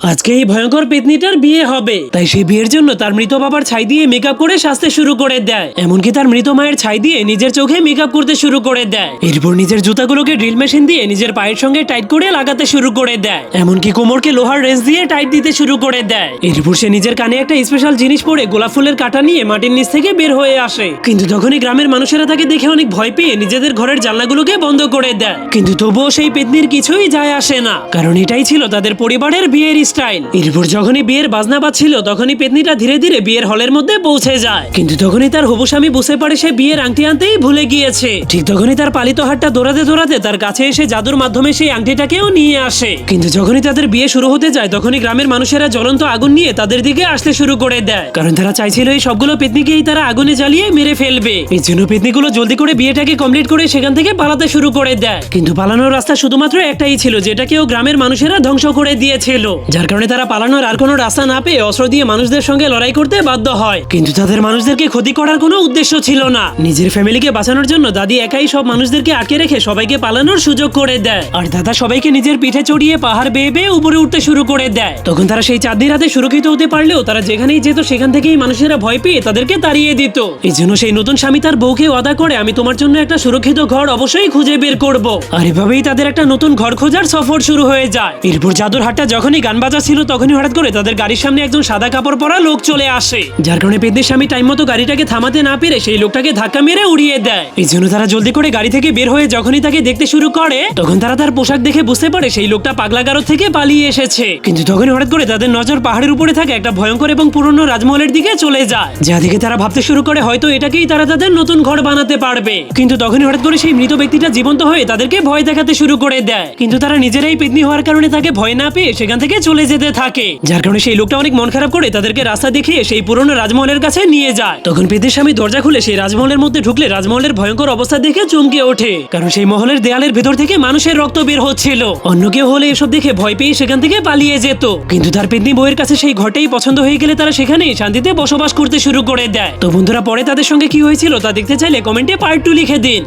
আজকে এই ভয়ঙ্কর পেতনিটার বিয়ে হবে, তাই সেই বিয়ের জন্য তার মৃত বাবার ছাই দিয়ে মেকআপ করে সাজতে শুরু করে দেয়। এমনকি তার মৃত মায়ের ছাই দিয়ে নিজের চোখে মেকআপ করতে শুরু করে দেয়। এরপর নিজের জুতাগুলোকে ড্রিল মেশিন দিয়ে নিজের পায়ের সঙ্গে টাইট করে লাগাতে শুরু করে দেয়। এমনকি কোমরকে লোহার রেঞ্চ দিয়ে টাইট দিতে শুরু করে দেয়। এরপর সে নিজের কানে একটা স্পেশাল জিনিস পরে গোলাপ ফুলের কাঁটা নিয়ে মাটির নিচ থেকে বের হয়ে আসে। কিন্তু তখনই গ্রামের মানুষেরা তাকে দেখে অনেক ভয় পেয়ে নিজেদের ঘরের জানলাগুলোকে বন্ধ করে দেয়। কিন্তু তবুও সেই পেতনির কিছুই যায় আসে না, কারণ এটাই ছিল তাদের পরিবারের বিয়ের স্টাইল। এরপর যখনই বিয়ের বাজনা বাজছিল তখনই পেতনিটা ধীরে ধীরে বিয়ের হলের মধ্যে পৌঁছে যায়। কিন্তু তখনই তার হবু স্বামী বুঝতে পারে সে বিয়ের আংটি আনতেই ভুলে গিয়েছে। ঠিক তখনই তার পালিত হাতটা দৌড়াতে দৌড়াতে তার কাছে এসে জাদুর মাধ্যমে সেই আংটিটাকেও নিয়ে আসে। কিন্তু যখনই তাদের বিয়ে শুরু হতে যায় তখনই গ্রামের মানুষেরা জ্বলন্ত আগুন নিয়ে তাদের দিকে আসতে শুরু করে দেয়, কারণ তারা চাইছিল এই সবগুলো পেতনিকেই তারা আগুনে জ্বালিয়ে মেরে ফেলবে। এই জন্য পেতনিগুলো জলদি করে বিয়েটাকে কমপ্লিট করে সেখান থেকে পালাতে শুরু করে দেয়। কিন্তু পালানোর রাস্তা শুধুমাত্র একটাই ছিল, যেটাকেও গ্রামের মানুষেরা ধ্বংস করে দিয়েছিল। যার কারণে তারা পালানোর আর কোনো রাস্তা না পেয়ে অস্ত্র দিয়ে মানুষদের সঙ্গে লড়াই করতে বাধ্য হয়। কিন্তু তাদের মানুষদেরকে ক্ষতি করার কোনো উদ্দেশ্য ছিল না। নিজের ফ্যামিলিকে বাঁচানোর জন্য দাদি একাই সব মানুষদেরকে আটকে রেখে সবাইকে পালানোর সুযোগ করে দেয়। আর দাদা সবাইকে নিজের পিঠে চড়িয়ে পাহাড় বেয়ে বেয়ে উপরে উঠতে শুরু করে দেয়। তখন তারা সেই চাঁদনি রাতে সুরক্ষিত হতে পারলেও তারা যেখানেই যেত সেখান থেকেই মানুষেরা ভয় পেয়ে তাদেরকে তাড়িয়ে দিত। এই জন্য সেই নতুন স্বামী তার বউকে ওয়াদা করে, আমি তোমার জন্য একটা সুরক্ষিত ঘর অবশ্যই খুঁজে বের করব। আর এভাবেই তাদের একটা নতুন ঘর খোঁজার সফর শুরু হয়ে যায়। এরপর জাদুর হাটটা যখনই গান বাজাচ্ছিল তখনই হঠাৎ করে তাদের গাড়ির সামনে একজন সাদা কাপড় পরা লোক চলে আসে, যার কারণে পেতনির স্বামী টাইম মতো গাড়িটাকে থামাতে না পেরে সেই লোকটাকে ধাক্কা মেরে উড়িয়ে দেয়। এই জন্য তারা জলদি করে গাড়ি থেকে বের হয়ে যখনই তাকে দেখতে শুরু করে তখন তারা তার পোশাক দেখে বুঝতে পারে সেই লোকটা পাগলাগারদ থেকে পালিয়ে এসেছে। কিন্তু তখনই হঠাৎ করে তাদের নজর পাহাড়ের উপরে থাকা একটা ভয়ঙ্কর এবং পুরনো রাজমহলের দিকে চলে যায়, যা দিকে তারা ভাবতে শুরু করে হয়তো এটাকেই তারা তাদের নতুন ঘর বানাতে পারবে। কিন্তু তখনই হঠাৎ করে সেই মৃত ব্যক্তিটা জীবন্ত হয়ে তাদেরকে ভয় দেখাতে শুরু করে দেয়। কিন্তু তারা নিজেরাই পেতনি হওয়ার কারণে তাকে ভয় না পেয়ে সেখান থেকে চলে যেতে থাকে, যার কারণে সেই লোকটা অনেক মন খারাপ করে তাদেরকে রাস্তা দেখিয়ে সেই পুরনো রাজমহলের কাছে নিয়ে যায়। তখন পেতনির স্বামী দরজা খুলে সেই রাজমহলের মধ্যে ঢুকলে রাজমহলের ভয়ঙ্কর অবস্থা দেখে চমকে ওঠে, কারণ সেই মহলের দেয়ালের ভেতর থেকে মানুষের রক্ত বের হচ্ছিল। অন্য কেউ হলে এসব দেখে ভয় পেয়ে সেখান থেকে পালিয়ে যেত। কিন্তু তার পেতনি বউয়ের কাছে সেই ঘরটাই পছন্দ হয়ে গেলে তারা সেখানেই শান্তিতে বসবাস করতে শুরু করে দেয়। তো বন্ধুরা, পরে তাদের সঙ্গে কি হয়েছিল তা দেখতে চাইলে কমেন্টে পার্ট 2 লিখে দিন।